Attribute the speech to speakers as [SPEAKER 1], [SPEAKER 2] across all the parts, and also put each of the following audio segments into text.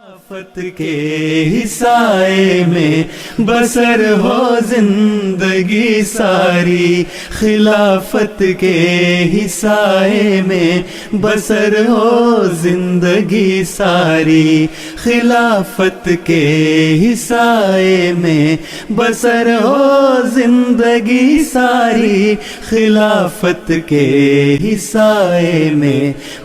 [SPEAKER 1] خلافت کے ہی سائے میں بسر ہو زندگی ساری، خلافت کے ہی سائے میں بسر ہو زندگی ساری، خلافت کے ہی سائے میں بسر ہو زندگی ساری، خلافت کے ہی سائے میں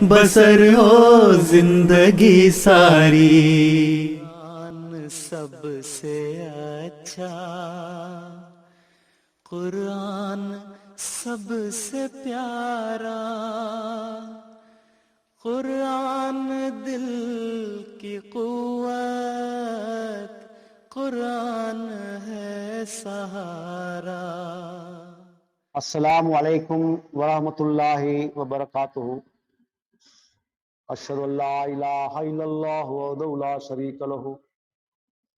[SPEAKER 1] بسر ہو زندگی ساری۔ قرآن سب سے اچھا، قرآن سب سے پیارا، قرآن دل کی قوت، قرآن ہے سہارا۔
[SPEAKER 2] السلام علیکم ورحمۃ اللہ وبرکاتہ۔ اشہد ان لا الہ الا اللہ وحدہ لا شریک لہ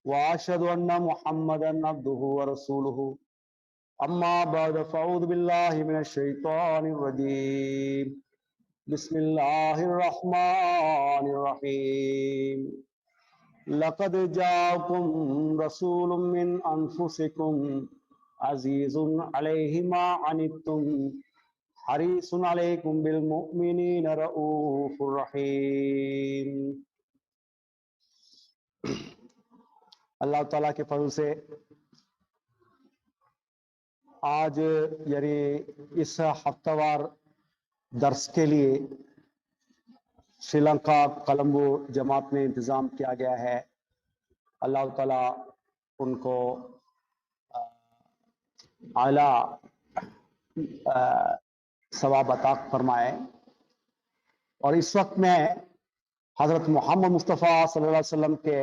[SPEAKER 2] واشہد ان محمدا عبدہ ورسولہ، اما بعد فاعوذ باللہ من الشیطان الرجیم، بسم اللہ الرحمن الرحیم۔ لقد جاءکم رسول من انفسکم عزیز علیہ ما عنتم حریص علیکم بالمؤمنین رؤوف الرحیم۔ اللہ تعالیٰ کے فضل سے آج یعنی اس ہفتہ وار درس کے لیے سری لنکا کولمبو جماعت میں انتظام کیا گیا ہے۔ اللہ تعالیٰ ان کو اعلیٰ ثواب عطا فرمائے۔ اور اس وقت میں حضرت محمد مصطفیٰ صلی اللہ علیہ وسلم کے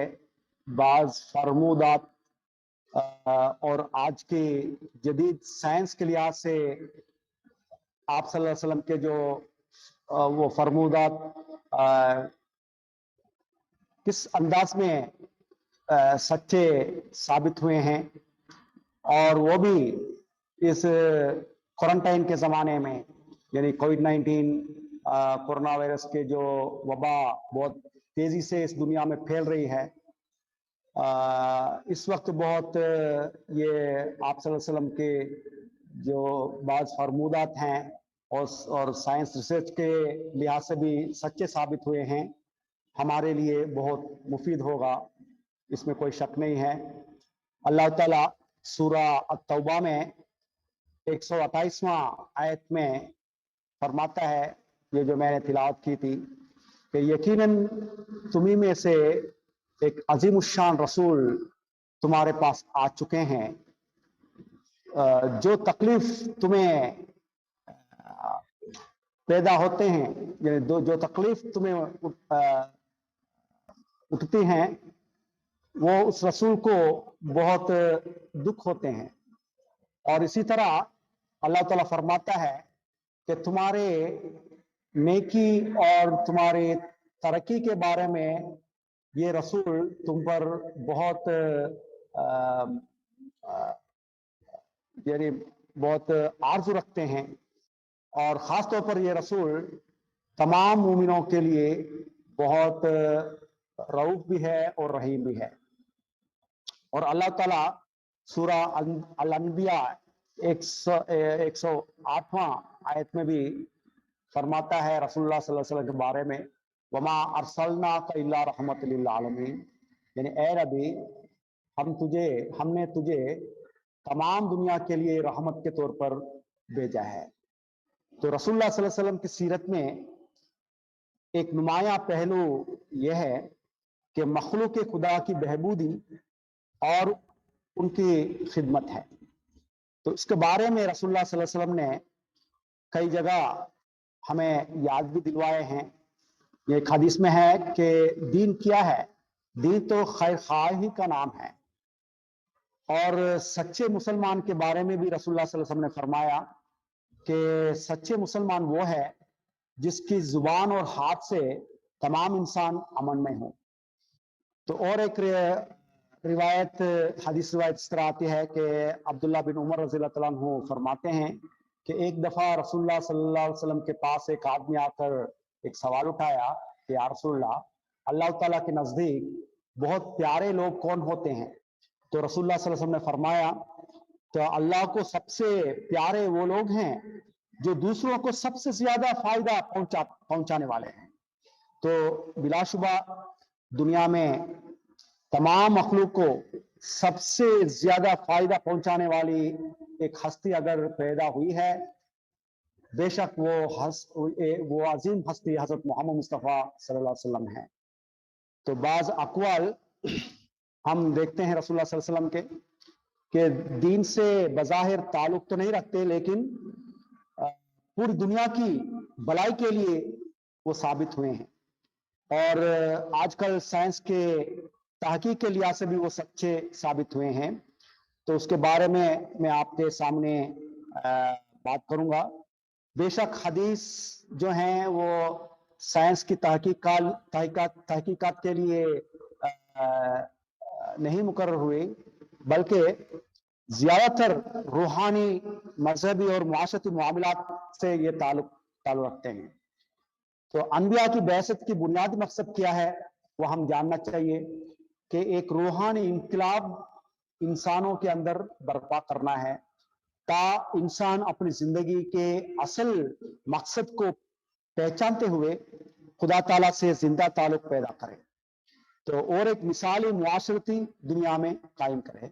[SPEAKER 2] بعض فرمودات اور آج کی جدید سائنس کے لحاظ سے آپ صلی اللہ علیہ وسلم کے جو وہ فرمودات کس انداز میں سچے ثابت ہوئے ہیں، اور وہ بھی اس کوارنٹائن کے زمانے میں، یعنی کووڈ-19 کورونا وائرس کے جو وبا بہت تیزی سے اس دنیا میں پھیل رہی ہے، اس وقت بہت یہ آپ صلی اللہ علیہ وسلم کے جو بعض فرمودات ہیں اور سائنس ریسرچ کے لحاظ سے بھی سچے ثابت ہوئے ہیں، ہمارے لیے بہت مفید ہوگا، اس میں کوئی شک نہیں ہے۔ اللہ تعالیٰ سورہ التوبہ میں 128واں آیت میں فرماتا ہے، یہ جو میں نے تلاوت کی تھی، کہ یقیناً تمہیں میں سے ایک عظیم الشان رسول تمہارے پاس آ چکے ہیں، جو تکلیف تمہیں پیدا ہوتے ہیں، یعنی جو تکلیف تمہیں اٹھتی ہیں، وہ اس رسول کو بہت دکھ ہوتے ہیں۔ اور اسی طرح اللہ تعالیٰ فرماتا ہے کہ تمہارے نیکی اور تمہاری ترقی کے بارے میں یہ رسول تم پر بہت یعنی بہت آرزو رکھتے ہیں، اور خاص طور پر یہ رسول تمام مومنوں کے لیے بہت رؤوف بھی ہے اور رحیم بھی ہے۔ اور اللہ تعالیٰ سورہ الانبیاء 108واں آیت میں بھی فرماتا ہے رسول اللہ صلی اللہ علیہ وسلم کے بارے میں، وما ارسلناک الا رحمۃ للعالمین، یعنی اے نبی ہم نے تجھے تمام دنیا کے لیے رحمت کے طور پر بھیجا ہے۔ تو رسول اللہ صلی اللہ علیہ وسلم کی سیرت میں ایک نمایاں پہلو یہ ہے کہ مخلوق خدا کی بہبودی اور ان کی خدمت ہے۔ تو اس کے بارے میں رسول اللہ صلی اللہ علیہ وسلم نے کئی جگہ ہمیں یاد بھی دلوائے ہیں۔ یہ ایک حدیث میں ہے کہ دین کیا ہے؟ دین تو خیر خواہی کا نام ہے۔ اور سچے مسلمان کے بارے میں بھی رسول اللہ صلی اللہ علیہ وسلم نے فرمایا کہ سچے مسلمان وہ ہے جس کی زبان اور ہاتھ سے تمام انسان امن میں ہوں۔ تو اور ایک حدیث روایت اس طرح آتی ہے کہ عبداللہ بن عمر رضی اللہ تعالیٰ عنہ فرماتے ہیں کہ ایک دفعہ رسول اللہ صلی اللہ علیہ وسلم کے پاس ایک آدمی آ کر ایک سوال اٹھایا کہ یا رسول اللہ تعالیٰ کے نزدیک बहुत प्यारे लोग कौन होते हैं, तो रसूलुल्लाह सल्लल्लाहु अलैहि वसल्लम ने फरमाया तो अल्लाह को सबसे प्यारे वो लोग हैं जो दूसरों को सबसे ज्यादा फायदा पहुंचाने वाले हैं। तो बिलाशुबा दुनिया में तमाम मखलूक को सबसे ज्यादा फायदा पहुंचाने वाली एक हस्ती अगर पैदा हुई है, बेशक वो अजीम हस्ती हजरत मोहम्मद मुस्तफ़ा सल्लल्लाहु अलैहि वसल्लम है। तो बाज अक़वाल हम देखते हैं रसूलुल्लाह सल्लल्लाहु अलैहि वसल्लम के दीन से बज़ाहिर ताल्लुक तो नहीं रखते, लेकिन पूरी दुनिया की भलाई के लिए वो साबित हुए हैं। और आजकल साइंस के तहकीक के लिहाज से भी वो सच्चे साबित हुए हैं। तो उसके बारे में मैं आपके सामने बात करूंगा। बेशक हदीस जो हैं वो साइंस की तहकीकात के लिए नहीं मुकर्रर हुए, बल्कि ज्यादातर रूहानी, मजहबी और मुआशरती मामलात से ये ताल्लुक रखते हैं। तो अनबिया की बैसत की बुनियादी मकसद क्या है वो हम जानना चाहिए कि एक रूहानी इनकलाब इंसानों के अंदर बर्पा करना है, ता इंसान अपनी जिंदगी के असल मकसद को पहचानते हुए खुदा ताला से जिंदा ताल्लुक पैदा करे, तो और एक मिसाली मुआशरती दुनिया में कायम करे।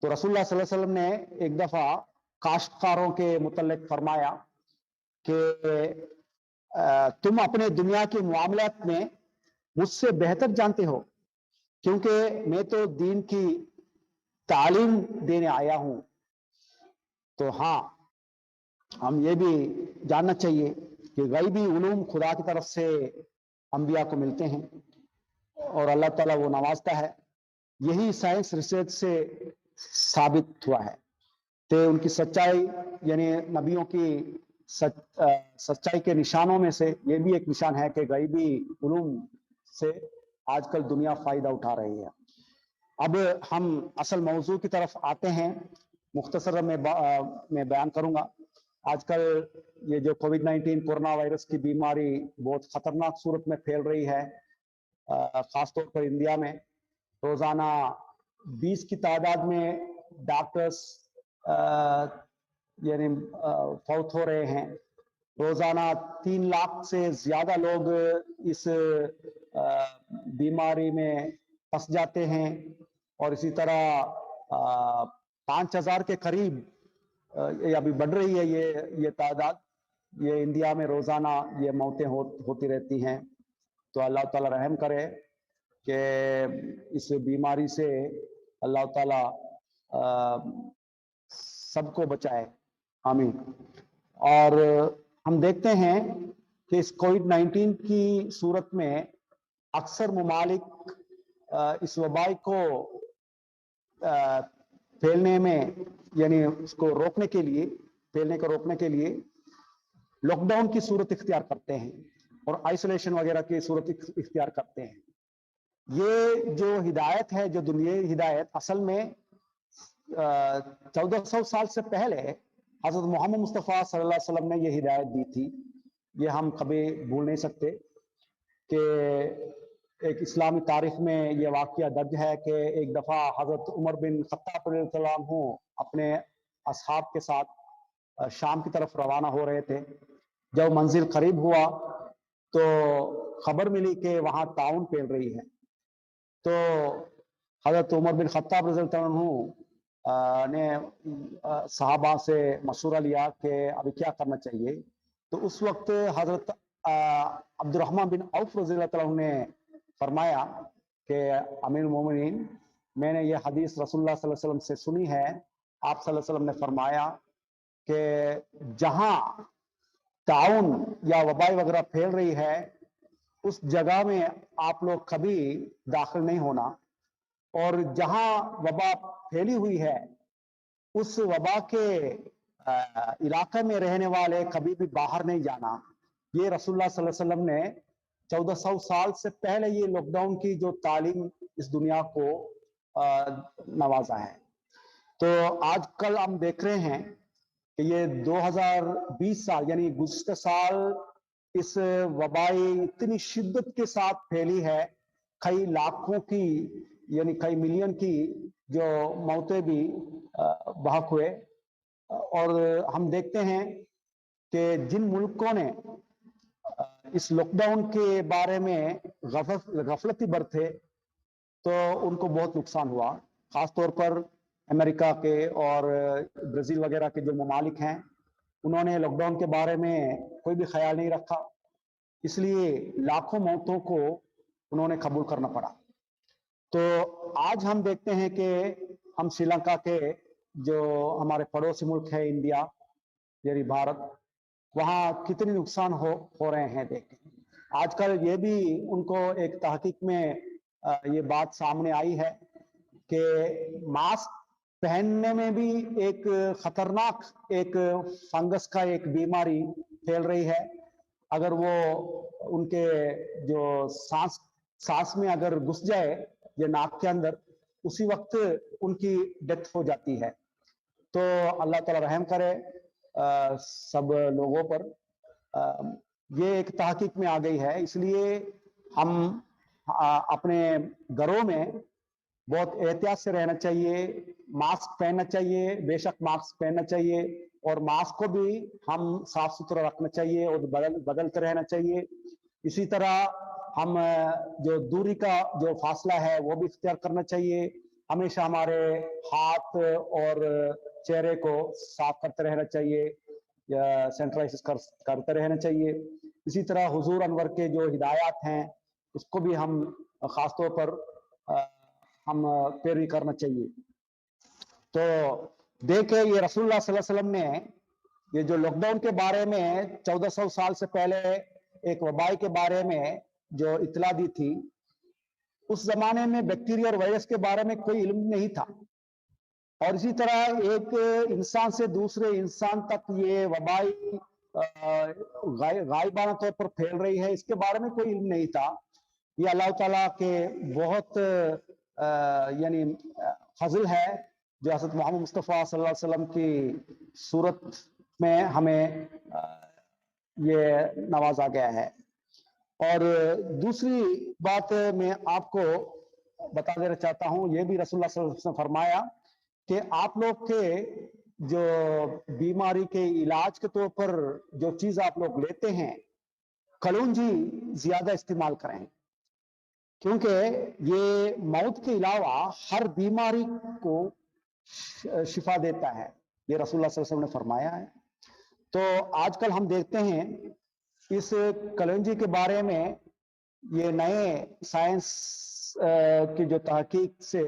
[SPEAKER 2] तो रसूलुल्लाह सल्लल्लाहु अलैहि वसल्लम ने एक दफा काश्तकारों के मुतल्लिक फरमाया कि तुम अपने दुनिया के मामलात में मुझसे बेहतर जानते हो, क्योंकि मैं तो दीन की तालीम देने आया हूं। तो हाँ, हम ये भी जानना चाहिए कि गैबी उलूम खुदा की तरफ से अंबिया को मिलते हैं और अल्लाह ताला वो नवाजता है। यही साइंस रिसर्च से साबित हुआ है। तो उनकी सच्चाई यानी नबियों की सच्चाई के निशानों में से ये भी एक निशान है कि गैबी उलूम से आजकल दुनिया फायदा उठा रही है। अब हम असल मौजू की तरफ आते हैं। मुख्तसर में बयान करूंगा। आजकल ये जो कोविड-19 कोरोना वायरस की बीमारी बहुत खतरनाक सूरत में फैल रही है, खासतौर पर इंडिया में। रोजाना 20 की तादाद में डॉक्टर्स यानी फौत हो रहे हैं। रोजाना 3 लाख से ज्यादा लोग इस बीमारी में फंस जाते हैं और इसी तरह 5000 के करीब ये अभी बढ़ रही है ये तादाद। ये इंडिया में रोजाना ये मौतें होती रहती हैं। तो अल्लाह ताला रहम करे कि इस बीमारी से अल्लाह ताला सबको बचाए, आमीन। और हम देखते हैं कि इस कोविड-19 की सूरत में अक्सर ममालिक इस वबाई को फैलने में यानी उसको रोकने के लिए, फैलने को रोकने के लिए लॉकडाउन की सूरत इख्तियार करते हैं और आइसोलेशन वगैरह की सूरत इख्तियार करते हैं। ये जो हिदायत है, जो दुनियावी हिदायत, असल में 1400 साल से पहले हजरत मोहम्मद मुस्तफ़ा सल्लल्लाहु अलैहि वसल्लम ने ये हिदायत दी थी। ये हम कभी भूल नहीं सकते कि एक इस्लामी तारीख में ये वाक़या दर्ज है कि एक दफ़ा हजरत उमर बिन खत्ताब रज़ियल्लाहु अन्हु अपने असहाब के साथ शाम की तरफ रवाना हो रहे थे। जब मंजिल करीब हुआ तो खबर मिली कि वहाँ ताउन फैल रही है। तो हजरत उमर बिन खत्ताब रज़ियल्लाहु अन्हु ने सहाबा से मशवरा लिया कि अभी क्या करना चाहिए। तो उस वक्त हजरत अब्दुर्रहमान बिन औफ रज़ियल्लाहु अन्हु ने फरमाया कि अमीर मोमिनीन, मैंने ये हदीस रसूलुल्लाह सल्लल्लाहु अलैहि वसल्लम से सुनी है। आप सल्लल्लाहु अलैहि वसल्लम ने फरमाया कि जहां ताउन या वबाई वगैरह फैल रही है उस जगह में आप लोग कभी दाखिल नहीं होना, और जहां वबा फैली हुई है उस वबा के इलाके में रहने वाले कभी भी बाहर नहीं जाना। ये रसूलुल्लाह सल्लल्लाहु अलैहि वसल्लम ने 1400 साल से पहले ये लॉकडाउन की जो तालीम इस दुनिया को नवाजा है। तो आजकल हम देख रहे हैं कि ये 2020 साल यानी गुज़िश्ता साल इस वबाई इतनी शिद्दत के साथ फैली है, कई लाखों की यानी कई मिलियन की जो मौतें भी बहक हुए। और हम देखते हैं कि जिन मुल्कों ने इस लॉकडाउन के बारे में गफलती बरते तो उनको बहुत नुकसान हुआ। खास तौर पर अमेरिका के और ब्राजील वगैरह के जो ममालिक हैं, उन्होंने लॉकडाउन के बारे में कोई भी ख्याल नहीं रखा, इसलिए लाखों मौतों को उन्होंने कबूल करना पड़ा। तो आज हम देखते हैं कि हम श्रीलंका के जो हमारे पड़ोसी मुल्क है इंडिया यानी भारत, वहाँ कितने नुकसान हो रहे हैं देखें। आजकल ये भी उनको एक तहकीक में ये बात सामने आई है कि मास्क पहनने में भी एक खतरनाक एक फंगस का एक बीमारी फैल रही है। अगर वो उनके जो सांस में अगर घुस जाए ये नाक के अंदर, उसी वक्त उनकी डेथ हो जाती है। तो अल्लाह ताला रहम करे सब लोगों पर। ये एक तहकीक में आ गई है, इसलिए हम अपने घरों में बहुत एहतियात से रहना चाहिए, मास्क पहनना चाहिए, बेशक मास्क पहनना चाहिए, और मास्क को भी हम साफ सुथरा रखना चाहिए और बदलते रहना चाहिए। इसी तरह हम जो दूरी का जो फासला है वो भी इख्तियार करना चाहिए। हमेशा हमारे हाथ और चेहरे को साफ करते रहना चाहिए या सैनिटाइज करते रहना चाहिए। इसी तरह हुजूर अनवर के जो हिदायत हैं उसको भी हम खास तौर पर हम पैरवी करना चाहिए। तो देखे ये रसूलुल्लाह सल्लल्लाहु अलैहि वसल्लम ने ये जो लॉकडाउन के बारे में 1400 साल से पहले एक वबाई के बारे में जो इतला दी थी, उस जमाने में बैक्टीरिया और वायरस के बारे में कोई इल्म नहीं था, और इसी तरह एक इंसान से दूसरे इंसान तक ये वबाई गायबाना तौर पर फैल रही है, इसके बारे में कोई इल्म नहीं था। ये अल्लाह ताला के बहुत यानी फजल है जो हज़रत मोहम्मद मुस्तफ़ा सल्लल्लाहु अलैहि वसल्लम की सूरत में हमें ये नवाजा गया है। और दूसरी बात मैं आपको बता देना चाहता हूँ, ये भी रसूलुल्लाह सल्लल्लाहु अलैहि वसल्लम ने फरमाया कि आप लोग के जो बीमारी के इलाज के तौर पर जो चीज आप लोग लेते हैं, कलौंजी ज्यादा इस्तेमाल करें, क्योंकि ये मौत के अलावा हर बीमारी को शिफा देता है। ये रसूलुल्लाह सल्लल्लाहु अलैहि वसल्लम ने फरमाया है। तो आजकल हम देखते हैं इस कलौंजी के बारे में ये नए साइंस की जो तहकीक से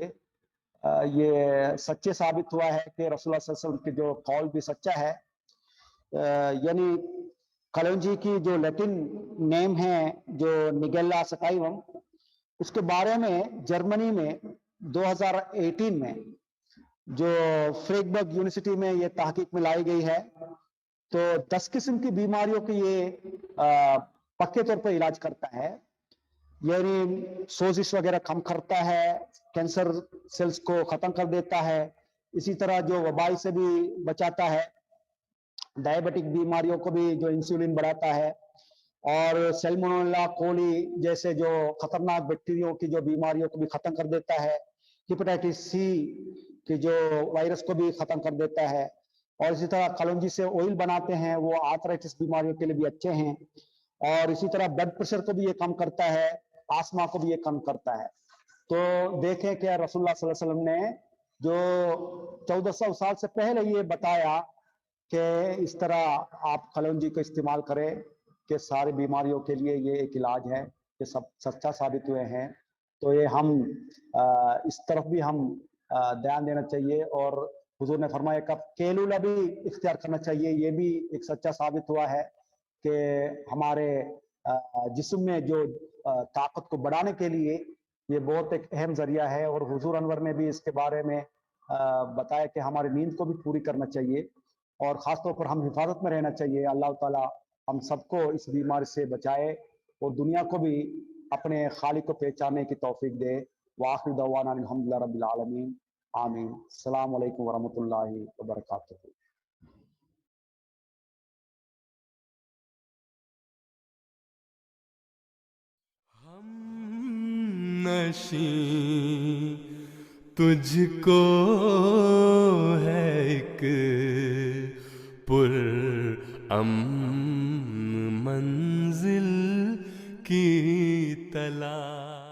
[SPEAKER 2] ये सच्चे साबित हुआ है कि रसूलुल्लाह सल्लल्लाहु अलैहि वसल्लम की जो कौल भी सच्चा है। यानी कलौंजी की जो लैटिन नेम है जो निगेला सकाइवम, उसके बारे में जर्मनी में 2018 में जो फ्रेडबर्ग यूनिवर्सिटी में ये तहकीक में लाई गई है। तो 10 किस्म की बीमारियों की ये पक्के तौर पर इलाज करता है, यानी सोजिश वगैरह कम करता है, कैंसर सेल्स को खत्म कर देता है, इसी तरह जो वबाई से भी बचाता है, डायबिटिक बीमारियों को भी जो इंसुलिन बढ़ाता है, और सैल्मोनेला कोली जैसे जो खतरनाक बैक्टीरिया की जो बीमारियों को भी खत्म कर देता है, हेपेटाइटिस सी की जो वायरस को भी खत्म कर देता है। और इसी तरह कलौंजी से ऑयल बनाते हैं, वो आर्थराइटिस बीमारियों के लिए भी अच्छे हैं। और इसी तरह ब्लड प्रेशर को भी ये कम करता है, आसमा को भी ये कम करता है। तो देखें कि रसूलुल्लाह सल्लल्लाहु अलैहि वसल्लम ने जो 1400 साल से पहले ये बताया कि इस तरह आप कलौंजी को इस्तेमाल करें कि सारी बीमारियों के लिए ये एक इलाज है, ये सब सच्चा साबित हुए हैं। तो ये हम इस तरफ भी हम ध्यान देना चाहिए। और हुजूर ने फरमाया कब केलूला भी इख्तियार करना चाहिए, ये भी एक सच्चा साबित हुआ है कि हमारे जिस्म में जो ताकत को बढ़ाने के लिए ये बहुत एक अहम जरिया है। और हुजूर अनवर ने भी इसके बारे में बताया कि हमारी नींद को भी पूरी करना चाहिए और ख़ास तौर पर हम हिफाजत में रहना चाहिए। अल्लाह ताला हम सबको इस बीमारी से बचाए और दुनिया को भी अपने खालिक को पहचानने की तौफीक दे। वाखिर दवाना अल्हम्दुलिल्लाह रब्बिल आलमीन, आमीन। अस्सलाम वालेकुम वरहमतुल्लाहि वबरकातुहू।
[SPEAKER 1] हम
[SPEAKER 3] نشیں تجھ کو ہے ایک پر امن منزل کی تلاش.